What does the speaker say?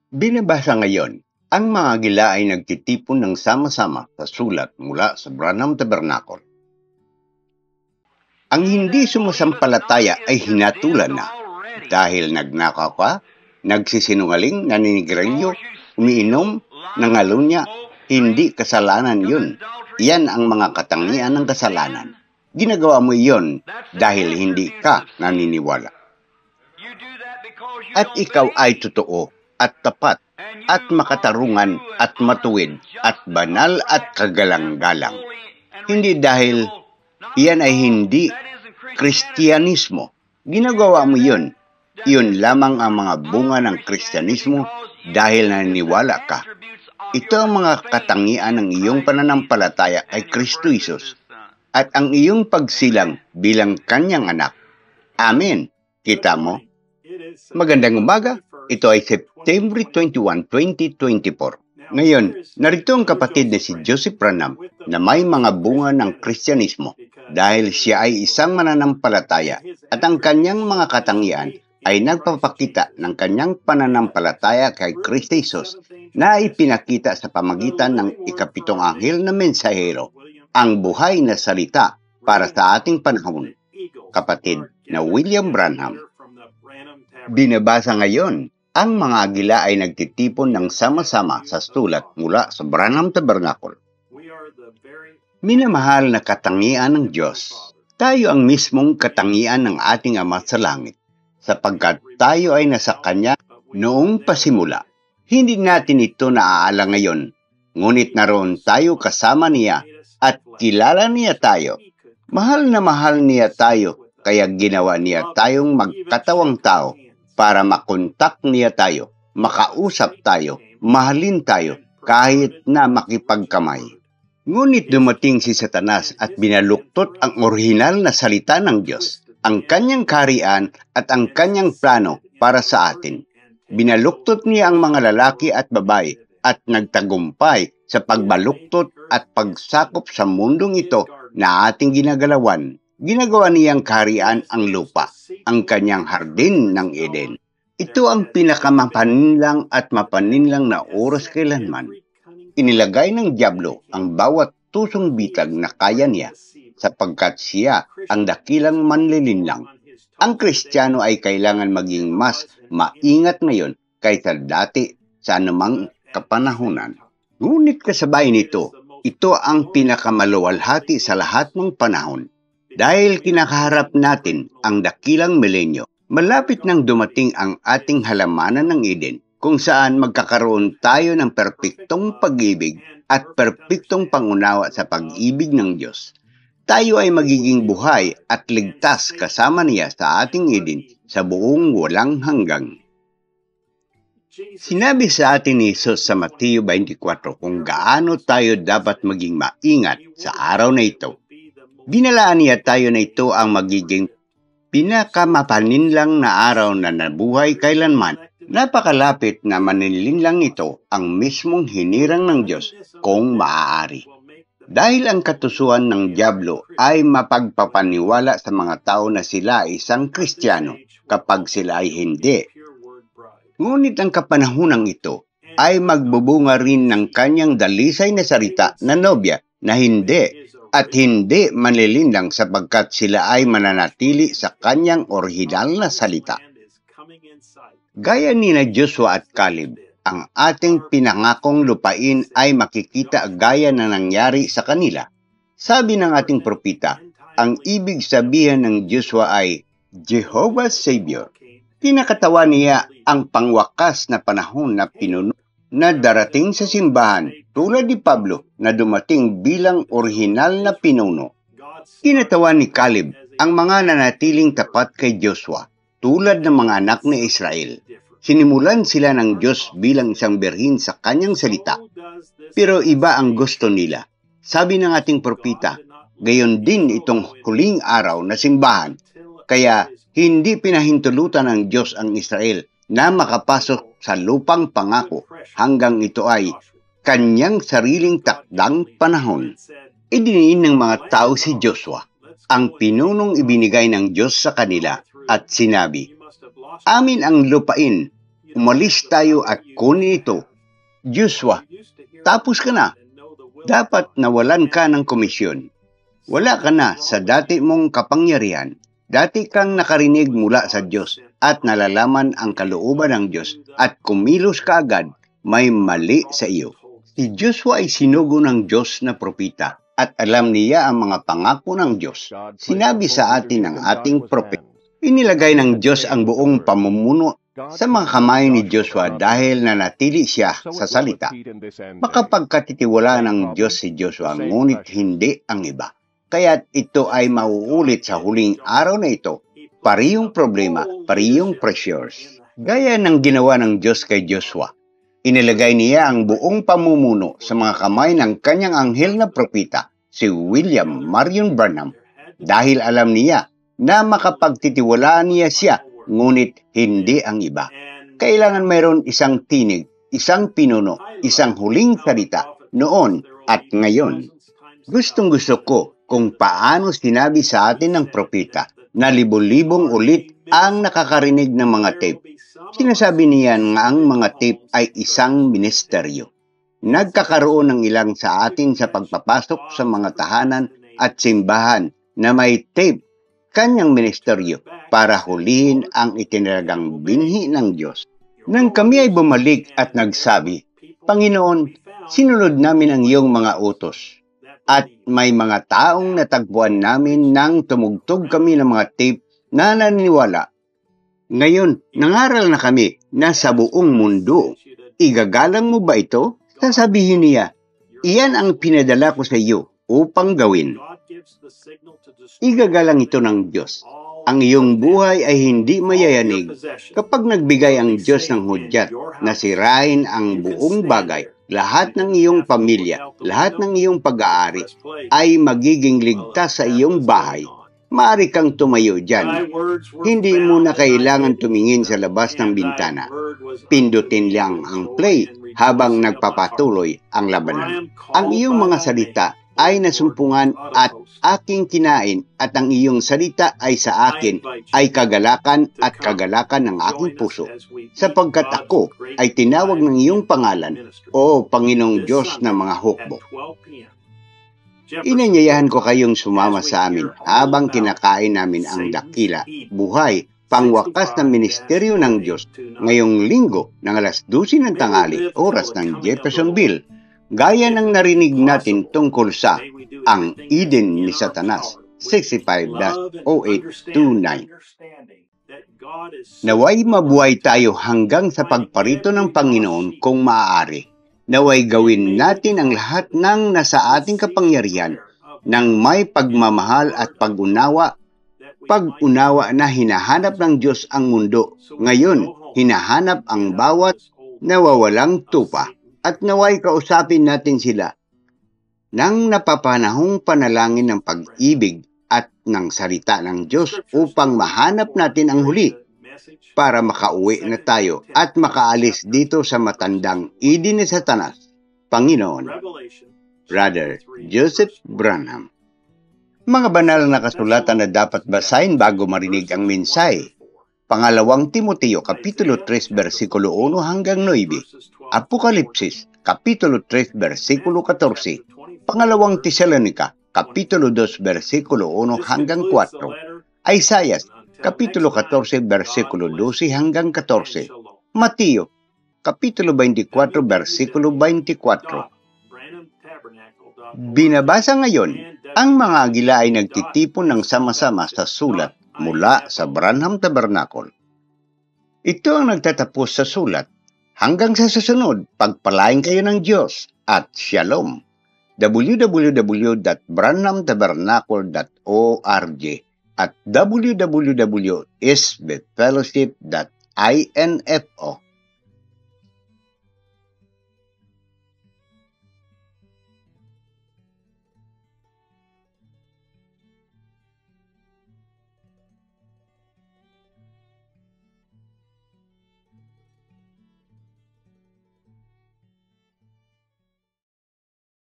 Binabasa ngayon, ang mga gila ay nagtitipon ng sama-sama sa sulat mula sa Branham Tabernacle. Ang hindi sumasampalataya ay hinatulan na dahil nagnakaw ka, nagsisinungaling, naninigarilyo, umiinom, nangalunya, hindi kasalanan yun. Iyan ang mga katangian ng kasalanan. Ginagawa mo iyon dahil hindi ka naniniwala. At ikaw ay totoo at tapat at makatarungan at matuwid at banal at kagalang-galang. Hindi dahil iyan ay hindi Kristyanismo. Ginagawa mo yun. Iyon lamang ang mga bunga ng Kristyanismo dahil naniniwala ka. Ito ang mga katangian ng iyong pananampalataya kay Kristo Jesus at ang iyong pagsilang bilang kanyang anak. Amen. Kita mo? Magandang umaga. Ito ay September 21, 2024. Ngayon, narito ang kapatid na si Joseph Branham na may mga bunga ng Kristyanismo dahil siya ay isang mananampalataya at ang kanyang mga katangian ay nagpapakita ng kanyang pananampalataya kay Kristo Jesus na ipinakita sa pamagitan ng ikapitong anghel na mensahero, ang buhay na salita para sa ating panahon, kapatid na William Branham. Binabasa ngayon, ang mga agila ay nagtitipon ng sama-sama sa sulat mula sa Branham Tabernacle. Minamahal na katangian ng Diyos, tayo ang mismong katangian ng ating Ama sa langit, sapagkat tayo ay nasa Kanya noong pasimula. Hindi natin ito naaala ngayon, ngunit naroon tayo kasama niya at kilala niya tayo. Mahal niya tayo, kaya ginawa niya tayong magkatawang tao para makontak niya tayo, makausap tayo, mahalin tayo, kahit na makipagkamay. Ngunit dumating si Satanas at binaluktot ang orihinal na salita ng Diyos, ang kanyang kaharian at ang kanyang plano para sa atin. Binaluktot niya ang mga lalaki at babae at nagtagumpay sa pagbaluktot at pagsakop sa mundong ito na ating ginagalawan. Ginagawa niyang kaharian ang lupa, ang kanyang hardin ng Eden. Ito ang pinakamapaninlang at mapaninlang na oras kailanman. Inilagay ng dyablo ang bawat tusong bitag na kaya niya, sapagkat siya ang dakilang manlilinlang. Ang Kristiyano ay kailangan maging mas maingat ngayon kaysa dati sa anumang kapanahunan. Ngunit kasabay nito, ito ang pinakamaluwalhati sa lahat ng panahon. Dahil kinakaharap natin ang dakilang milenyo, malapit nang dumating ang ating halamanan ng Eden, kung saan magkakaroon tayo ng perpektong pag-ibig at perpektong pangunawa sa pag-ibig ng Diyos. Tayo ay magiging buhay at ligtas kasama niya sa ating Eden sa buong walang hanggang. Sinabi sa atin ni Jesus sa Mateo 24 kung gaano tayo dapat maging maingat sa araw na ito. Binalaan niya tayo na ito ang magiging pinakamapaninlang na araw na nabuhay kailanman. Napakalapit na manilinlang ito ang mismong hinirang ng Diyos kung maaari. Dahil ang katusuan ng dyablo ay mapagpapaniwala sa mga tao na sila ay isang Kristiyano kapag sila ay hindi. Ngunit ang kapanahunang ito ay magbubunga rin ng kanyang dalisay na salita na nobya na hindi at hindi manlilinlang sapagkat sila ay mananatili sa kanyang orihinal na salita. Gaya ni na Joshua at Caleb, ang ating pinangakong lupain ay makikita gaya na nangyari sa kanila. Sabi ng ating propeta, ang ibig sabihin ng Joshua ay Jehovah's Savior. Pinakatawa niya ang pangwakas na panahon na pinuno na darating sa simbahan tulad ni Pablo na dumating bilang orihinal na pinuno. Kinatawa ni Caleb ang mga nanatiling tapat kay Joshua tulad ng mga anak ni Israel. Sinimulan sila ng Diyos bilang isang birhin sa kanyang salita, pero iba ang gusto nila. Sabi ng ating propeta, gayon din itong huling araw na simbahan, kaya hindi pinahintulutan ng Diyos ang Israel na makapasok sa lupang pangako hanggang ito ay kanyang sariling takdang panahon. Idiniin ng mga tao si Joshua, ang pinunong ibinigay ng Diyos sa kanila at sinabi, amin ang lupain, umalis tayo at kunin ito. Joshua, tapos ka na. Dapat nawalan ka ng komisyon. Wala ka na sa dati mong kapangyarihan. Dati kang nakarinig mula sa Diyos at nalalaman ang kalooban ng Diyos at kumilos ka agad, may mali sa iyo. Si Joshua ay sinugo ng Diyos na propeta at alam niya ang mga pangako ng Diyos. Sinabi sa atin ng ating propeta. Inilagay ng Diyos ang buong pamumuno sa mga kamay ni Joshua dahil nanatili siya sa salita. Makapagkatitiwala ng Diyos si Joshua, ngunit hindi ang iba. Kaya't ito ay mauulit sa huling araw na ito. Parehong problema, parehong pressures. Gaya ng ginawa ng Diyos kay Joshua. Inilagay niya ang buong pamumuno sa mga kamay ng kanyang anghel na propeta, si William Marion Branham, dahil alam niya na makapagtitiwalaan niya siya, ngunit hindi ang iba. Kailangan mayroon isang tinig, isang pinuno, isang huling salita, noon at ngayon. Gustong-gusto ko kung paano sinabi sa atin ng propeta na libo-libong ulit ang nakakarinig ng mga tape. Sinasabi niyan nga ang mga tape ay isang ministeryo. Nagkakaroon ng ilang sa atin sa pagpapasok sa mga tahanan at simbahan na may tape, kanyang ministeryo, para hulihin ang itinalagang binhi ng Diyos. Nang kami ay bumalik at nagsabi, Panginoon, sinunod namin ang iyong mga utos. At may mga taong natagpuan namin nang tumugtog kami ng mga tape na naniniwala. Ngayon, nangaral na kami na sa buong mundo. Igagalang mo ba ito? Sasabihin niya, iyan ang pinadala ko sa iyo upang gawin. Igagalang ito ng Diyos. Ang iyong buhay ay hindi mayayanig kapag nagbigay ang Diyos ng hudyat na sirain ang buong bagay. Lahat ng iyong pamilya, lahat ng iyong pag-aari ay magiging ligtas sa iyong bahay. Maaari kang tumayo dyan. Hindi mo na kailangan tumingin sa labas ng bintana. Pindutin lang ang play habang nagpapatuloy ang labanan. Ang iyong mga salita ay nasumpungan at aking kinain at ang iyong salita ay sa akin ay kagalakan at kagalakan ng aking puso, sapagkat ako ay tinawag ng iyong pangalan, o Panginoong Diyos ng mga hukbo. Inanyayahan ko kayong sumama sa amin habang kinakain namin ang dakila, buhay, pangwakas ng ministeryo ng Diyos ngayong linggo ng alas 12 ng tanghali, oras ng Jeffersonville. Gaya ng narinig natin tungkol sa ang Eden ni Satanas, 65-0829. Naway mabuhay tayo hanggang sa pagparito ng Panginoon kung maaari. Naway gawin natin ang lahat ng nasa ating kapangyarihan ng may pagmamahal at pag-unawa na hinahanap ng Diyos ang mundo. Ngayon, hinahanap ang bawat nawawalang tupa. At naway kausapin natin sila ng napapanahong panalangin ng pag-ibig at ng salita ng Diyos upang mahanap natin ang huli para makauwi na tayo at makaalis dito sa matandang Eden ni Satanas. Panginoon, Brother Joseph Branham. Mga banal na kasulatan na dapat basahin bago marinig ang mensahe. Pangalawang Timoteo, Kapitulo 3, versikulo 1 hanggang 9. Apokalipsis, Kapitulo 3, versikulo 14. Pangalawang Tesalonica, Kapitulo 2, versikulo 1 hanggang 4. Isaias, Kapitulo 14, versikulo 12 hanggang 14. Mateo, Kapitulo 24, versikulo 24. Binabasa ngayon, ang mga agila ay nagtitipon ng sama-sama sa sulat mula sa Branham Tabernacle. Ito ang nagtatapos sa sulat. Hanggang sa susunod, pagpalain kayo ng Diyos at Shalom. www.branhamtabernacle.org at www.sbfellowship.info